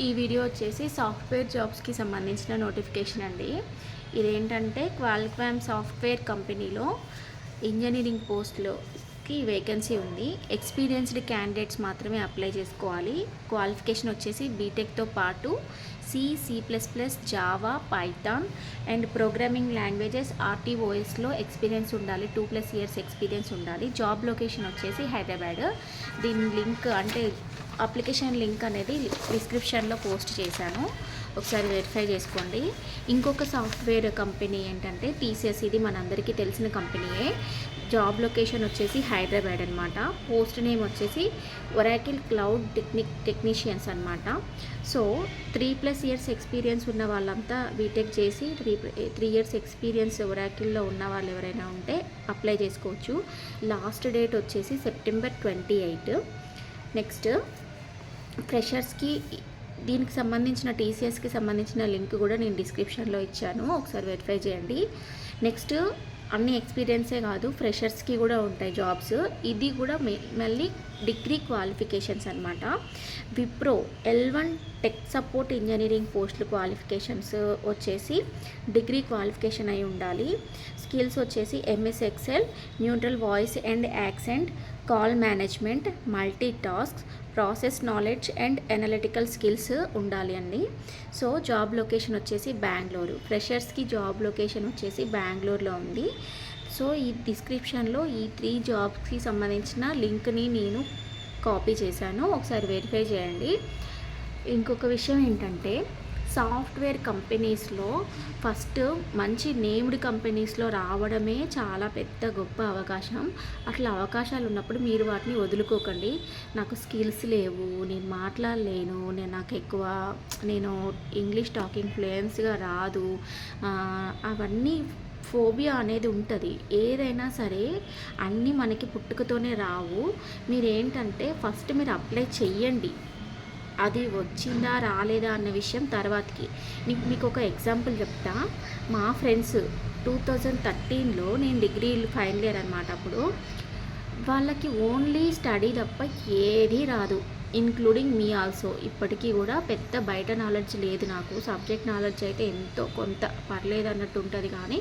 ఈ వీడియో వచ్చేసి సాఫ్ట్వేర్ జాబ్స్కి సంబంధించిన నోటిఫికేషన్ అండి. ఇదేంటంటే క్వాలిఫైమ్ సాఫ్ట్వేర్ కంపెనీలో ఇంజనీరింగ్ పోస్ట్లోకి వేకెన్సీ ఉంది. ఎక్స్పీరియన్స్డ్ క్యాండిడేట్స్ మాత్రమే అప్లై చేసుకోవాలి. క్వాలిఫికేషన్ వచ్చేసి బీటెక్తో పాటు C++, Java, Python and programming languages RTOSలో ఎక్స్పీరియన్స్ ఉండాలి. 2+ years ఎక్స్పీరియన్స్ ఉండాలి. జాబ్ లొకేషన్ వచ్చేసి హైదరాబాద్. దీని లింక్ అంటే అప్లికేషన్ లింక్ అనేది డిస్క్రిప్షన్లో పోస్ట్ చేశాను, ఒకసారి వెరిఫై చేసుకోండి. ఇంకొక సాఫ్ట్వేర్ కంపెనీ ఏంటంటే TCS. ఇది మనందరికీ తెలిసిన కంపెనీయే. జాబ్ లొకేషన్ వచ్చేసి హైదరాబాద్ అనమాట. పోస్ట్ నేమ్ వచ్చేసి ఒరాకిల్ క్లౌడ్ టెక్నీషియన్స్ అనమాట. సో 3+ years ఎక్స్పీరియన్స్ ఉన్న వాళ్ళంతా బీటెక్ చేసి 3 years ఎక్స్పీరియన్స్ ఒరాకిల్లో ఉన్న వాళ్ళు ఎవరైనా ఉంటే అప్లై చేసుకోవచ్చు. లాస్ట్ డేట్ వచ్చేసి September 28. నెక్స్ట్ ఫ్రెషర్స్కి దీనికి సంబంధించిన TCSకి సంబంధించిన లింక్ కూడా నేను డిస్క్రిప్షన్లో ఇచ్చాను, ఒకసారి వెరిఫై చేయండి. నెక్స్ట్ అన్ని ఎక్స్పీరియన్సే కాదు, ఫ్రెషర్స్కి కూడా ఉంటాయి జాబ్స్. ఇది కూడా మళ్ళీ డిగ్రీ క్వాలిఫికేషన్స్ అనమాట. Wipro L1 tech support engineering పోస్టులు క్వాలిఫికేషన్స్ వచ్చేసి డిగ్రీ క్వాలిఫికేషన్ అయి ఉండాలి. స్కిల్స్ వచ్చేసి MS Excel, neutral voice and accent, call management, multi task, process knowledge and analytical skills ఉండాలి అండి. సో జాబ్ లొకేషన్ వచ్చేసి బెంగళూరు. ఫ్రెషర్స్కి జాబ్ లొకేషన్ వచ్చేసి బెంగళూరులో ఉంది. సో ఈ డిస్క్రిప్షన్లో ఈ 3 జాబ్స్కి సంబంధించిన లింక్ని నేను కాపీ చేశాను, ఒకసారి వెరిఫై చేయండి. ఇంకొక విషయం ఏంటంటే సాఫ్ట్వేర్ కంపెనీస్లో ఫస్ట్ మంచి నేమ్డ్ కంపెనీస్లో రావడమే చాలా పెద్ద గొప్ప అవకాశం. అట్లా అవకాశాలు ఉన్నప్పుడు మీరు వాటిని వదులుకోకండి. నాకు స్కిల్స్ లేవు, నేను మాట్లాడలేను, నేను ఇంగ్లీష్ టాకింగ్ ఫ్లూయెన్స్గా రాదు, అవన్నీ ఫోబియా అనేది ఉంటుంది. ఏదైనా సరే అన్నీ మనకి పుట్టుకతోనే రావు. మీరేంటంటే ఫస్ట్ మీరు అప్లై చెయ్యండి, అది వచ్చిందా రాలేదా అన్న విషయం తర్వాతకి. మీకు ఒక ఎగ్జాంపుల్ చెప్తా. మా ఫ్రెండ్స్ 2013లో నేను డిగ్రీ ఫైనల్ ఇయర్ అనమాట. అప్పుడు వాళ్ళకి ఓన్లీ స్టడీ తప్ప ఏదీ రాదు, ఇంక్లూడింగ్ మీ ఆల్సో. ఇప్పటికీ కూడా పెద్ద బయట నాలెడ్జ్ లేదు నాకు. సబ్జెక్ట్ నాలెడ్జ్ అయితే ఎంతో కొంత పర్లేదు అన్నట్టు ఉంటుంది, కానీ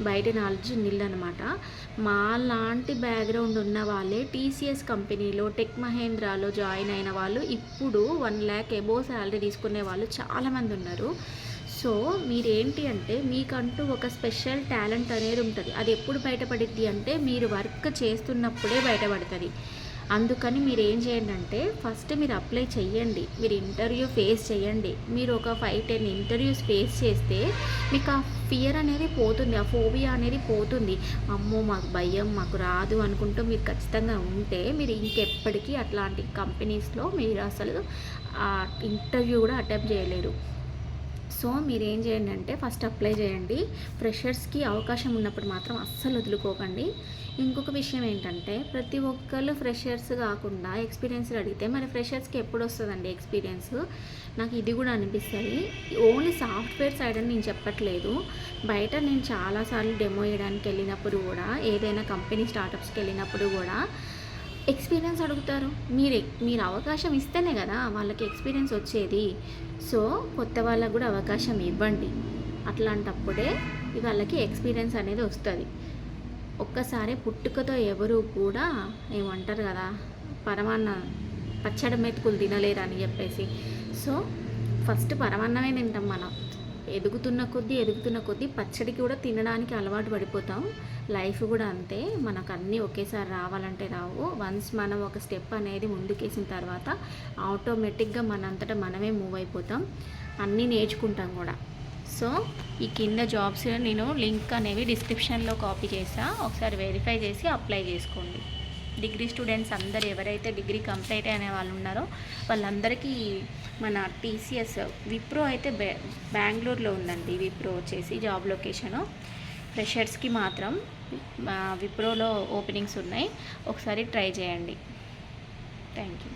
బయట నాలెడ్జ్ నిల్ అనమాట. మా లాంటి బ్యాక్గ్రౌండ్ ఉన్న వాళ్ళే TCS కంపెనీలో టెక్ మహేంద్రాలో జాయిన్ అయిన వాళ్ళు ఇప్పుడు 1 lakh అబోవ్ శాలరీ తీసుకునే వాళ్ళు చాలామంది ఉన్నారు. సో మీరేంటి అంటే మీకంటూ ఒక స్పెషల్ టాలెంట్ అనేది ఉంటుంది. అది ఎప్పుడు బయటపడిద్ది అంటే మీరు వర్క్ చేస్తున్నప్పుడే బయటపడుతుంది. అందుకని మీరు ఏం చేయండి అంటే ఫస్ట్ మీరు అప్లై చెయ్యండి, మీరు ఇంటర్వ్యూ ఫేస్ చేయండి. మీరు ఒక 5-10 ఇంటర్వ్యూస్ ఫేస్ చేస్తే మీకు ఆ ఫియర్ అనేది పోతుంది, ఆ ఫోబియా అనేది పోతుంది. అమ్మో మాకు భయం, మాకు రాదు అనుకుంటూ మీరు ఖచ్చితంగా ఉంటే మీరు ఇంకెప్పటికీ అట్లాంటి కంపెనీస్లో మీరు అసలు ఇంటర్వ్యూ కూడా అటెంప్ట్ చేయలేరు. సో మీరు ఏం చేయండి అంటే ఫస్ట్ అప్లై చేయండి. ఫ్రెషర్స్కి అవకాశం ఉన్నప్పుడు మాత్రం అస్సలు వదులుకోకండి. ఇంకొక విషయం ఏంటంటే ప్రతి ఒక్కళ్ళు ఫ్రెషర్స్ కాకుండా ఎక్స్పీరియన్స్ అడిగితే మరి ఫ్రెషర్స్కి ఎప్పుడు వస్తుందండి ఎక్స్పీరియన్స్? నాకు ఇది కూడా అనిపిస్తుంది. ఓన్లీ సాఫ్ట్వేర్ సైడ్ అని నేను చెప్పట్లేదు. బయట నేను చాలాసార్లు డెమో వేయడానికి వెళ్ళినప్పుడు కూడా, ఏదైనా కంపెనీ స్టార్టప్స్కి వెళ్ళినప్పుడు కూడా ఎక్స్పీరియన్స్ అడుగుతారు. మీరు అవకాశం ఇస్తేనే కదా వాళ్ళకి ఎక్స్పీరియన్స్ వచ్చేది. సో కొత్త వాళ్ళకు కూడా అవకాశం ఇవ్వండి. అట్లాంటప్పుడే వాళ్ళకి ఎక్స్పీరియన్స్ అనేది వస్తుంది. ఒక్కసారి పుట్టుకతో ఎవరు కూడా ఏమంటారు కదా, పచ్చడి మెతుకులు తినలేరు అని చెప్పేసి. సో ఫస్ట్ పరమాన్నమే తింటాం మనం. ఎదుగుతున్న కొద్దీ పచ్చడికి కూడా తినడానికి అలవాటు పడిపోతాం. లైఫ్ కూడా అంతే, మనకు అన్నీ ఒకేసారి రావాలంటే రావు. వన్స్ మనం ఒక స్టెప్ అనేది ముందుకేసిన తర్వాత ఆటోమేటిక్గా మనంతటా మనమే మూవ్ అయిపోతాం, అన్నీ నేర్చుకుంటాం కూడా. సో ఈ కింద జాబ్స్ నేను లింక్ అనేవి డిస్క్రిప్షన్లో కాపీ చేసా, ఒకసారి వెరిఫై చేసి అప్లై చేసుకోండి. డిగ్రీ స్టూడెంట్స్ అందరు ఎవరైతే డిగ్రీ కంప్లీట్ అయిన వాళ్ళు ఉన్నారో వాళ్ళందరికీ మన TCS విప్రో అయితే బెంగళూరులో ఉందండి. విప్రో వచ్చేసి జాబ్ లొకేషను. ఫ్రెషర్స్కి మాత్రం విప్రోలో ఓపెనింగ్స్ ఉన్నాయి, ఒకసారి ట్రై చేయండి. Thank you.